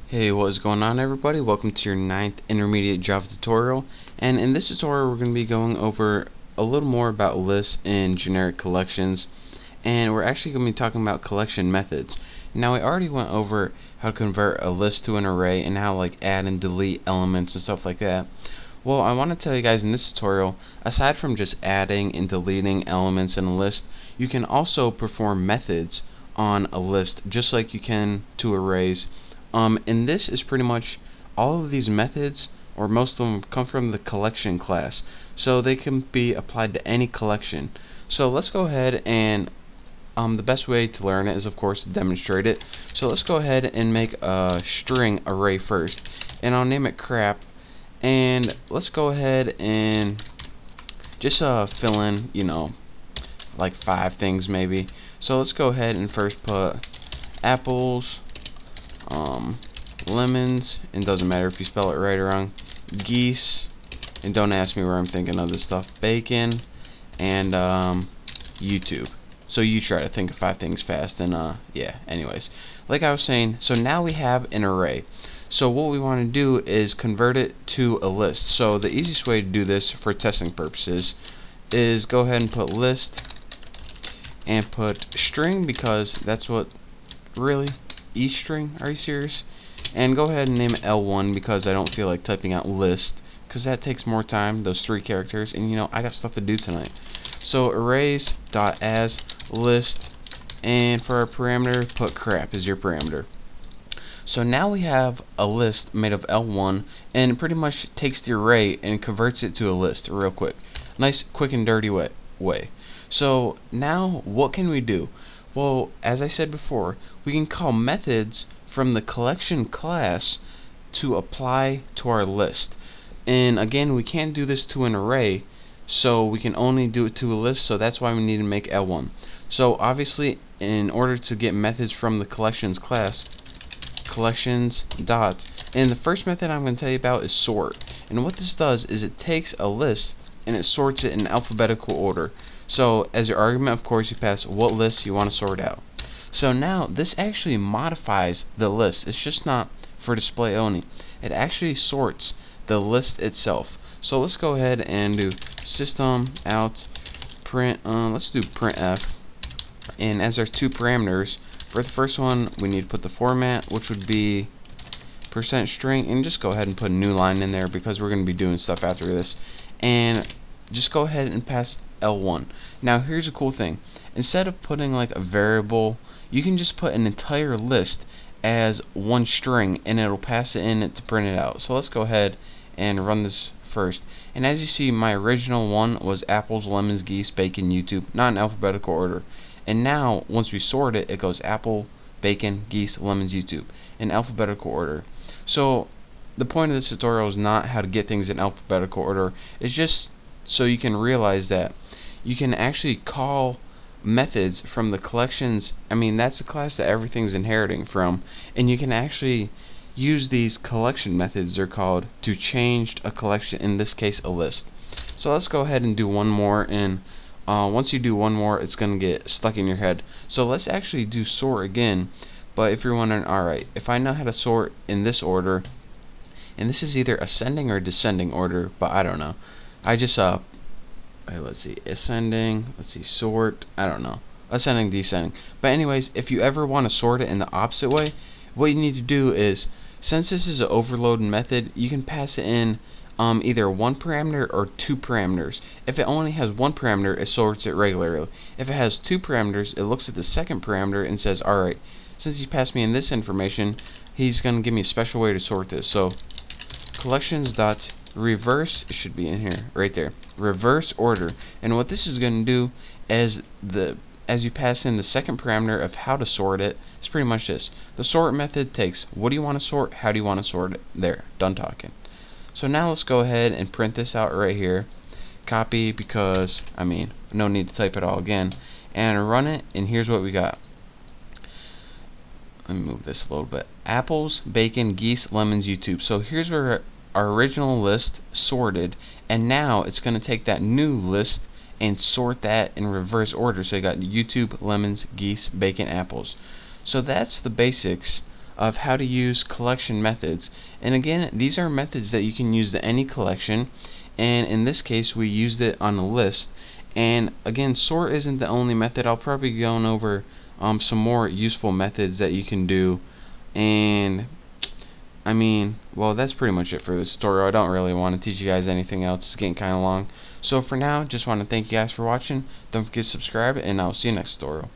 Hey, what is going on, everybody? Welcome to your 9th intermediate Java tutorial, and in this tutorial we're going to be going over a little more about lists and generic collections, and we're actually going to be talking about collection methods. Now, we already went over how to convert a list to an array and how like add and delete elements and stuff like that. Well, I want to tell you guys in this tutorial, aside from just adding and deleting elements in a list, you can also perform methods on a list just like you can to arrays. And this is pretty much all of these methods, or most of them, come from the collection class, so they can be applied to any collection. So let's go ahead and the best way to learn it is, of course, to demonstrate it. So let's go ahead and make a string array first, and I'll name it crap. And let's go ahead and just fill in, like 5 things maybe. So let's go ahead and first put apples, lemons, and doesn't matter if you spell it right or wrong, geese, and don't ask me where I'm thinking of this stuff, bacon, and YouTube. So you try to think of 5 things fast, and yeah, anyways, like I was saying, so now we have an array. So what we want to do is convert it to a list. So the easiest way to do this for testing purposes is go ahead and put list and put string, because that's what really string, are you serious? And go ahead and name it L1, because I don't feel like typing out list, because that takes more time, those 3 characters, and I got stuff to do tonight. So arrays dot as list, and for our parameter, put crap as your parameter. So now we have a list made of L1, and it pretty much takes the array and converts it to a list real quick. Nice, quick and dirty way. So now what can we do? Well, as I said before, we can call methods from the collection class to apply to our list. And again, we can't do this to an array, so we can only do it to a list, so that's why we need to make L1. So obviously, in order to get methods from the collections class, collections dot, and the first method I'm going to tell you about is sort. And what this does is it takes a list and it sorts it in alphabetical order. So as your argument, of course, you pass what list you want to sort out. So now this actually modifies the list. It's just not for display only. It actually sorts the list itself. So let's go ahead and do system out print. Let's do printf. And as our 2 parameters, for the first one, we need to put the format, which would be %string, and just go ahead and put a new line in there because we're going to be doing stuff after this. And just go ahead and pass L1. Now here's a cool thing. Instead of putting like a variable, you can just put an entire list as one string and it'll pass it in to print it out. So let's go ahead and run this first. And as you see, my original one was apples, lemons, geese, bacon, YouTube, not in alphabetical order. And now once we sort it, it goes apple, bacon, geese, lemons, YouTube in alphabetical order. So the point of this tutorial is not how to get things in alphabetical order. It's just so you can realize that you can actually call methods from the collections. I mean, that's the class that everything's inheriting from, and you can actually use these collection methods, they're called, to change a collection, in this case a list. So let's go ahead and do one more, and once you do one more, it's going to get stuck in your head. So let's actually do sort again. But if you're wondering, alright, if I know how to sort in this order, and this is either ascending or descending order, but I don't know. I just let's see, ascending, let's see, sort, I don't know, ascending, descending. But anyways, if you ever want to sort it in the opposite way, what you need to do is, since this is an overload method, you can pass it in either 1 parameter or 2 parameters. If it only has 1 parameter, it sorts it regularly. If it has 2 parameters, it looks at the second parameter and says, alright, since he passed me in this information, he's going to give me a special way to sort this. So collections dot reverse, it should be in here, right there, reverse order. And what this is going to do is, as you pass in the second parameter of how to sort it, it's pretty much this. The sort method takes what do you want to sort, how do you want to sort it. There, done talking. So now let's go ahead and print this out right here. Copy, because I mean, no need to type it all again, and run it, and here's what we got. Let me move this a little bit. Apples, bacon, geese, lemons, YouTube. So here's where our original list sorted, and now it's going to take that new list and sort that in reverse order. So you got YouTube, lemons, geese, bacon, apples. So that's the basics of how to use collection methods. And again, these are methods that you can use to any collection, and in this case we used it on a list. And again, sort isn't the only method. I'll probably be going over some more useful methods that you can do. And I mean, well, that's pretty much it for this tutorial. I don't really want to teach you guys anything else. It's getting kind of long. So for now, just want to thank you guys for watching. Don't forget to subscribe, and I'll see you next tutorial.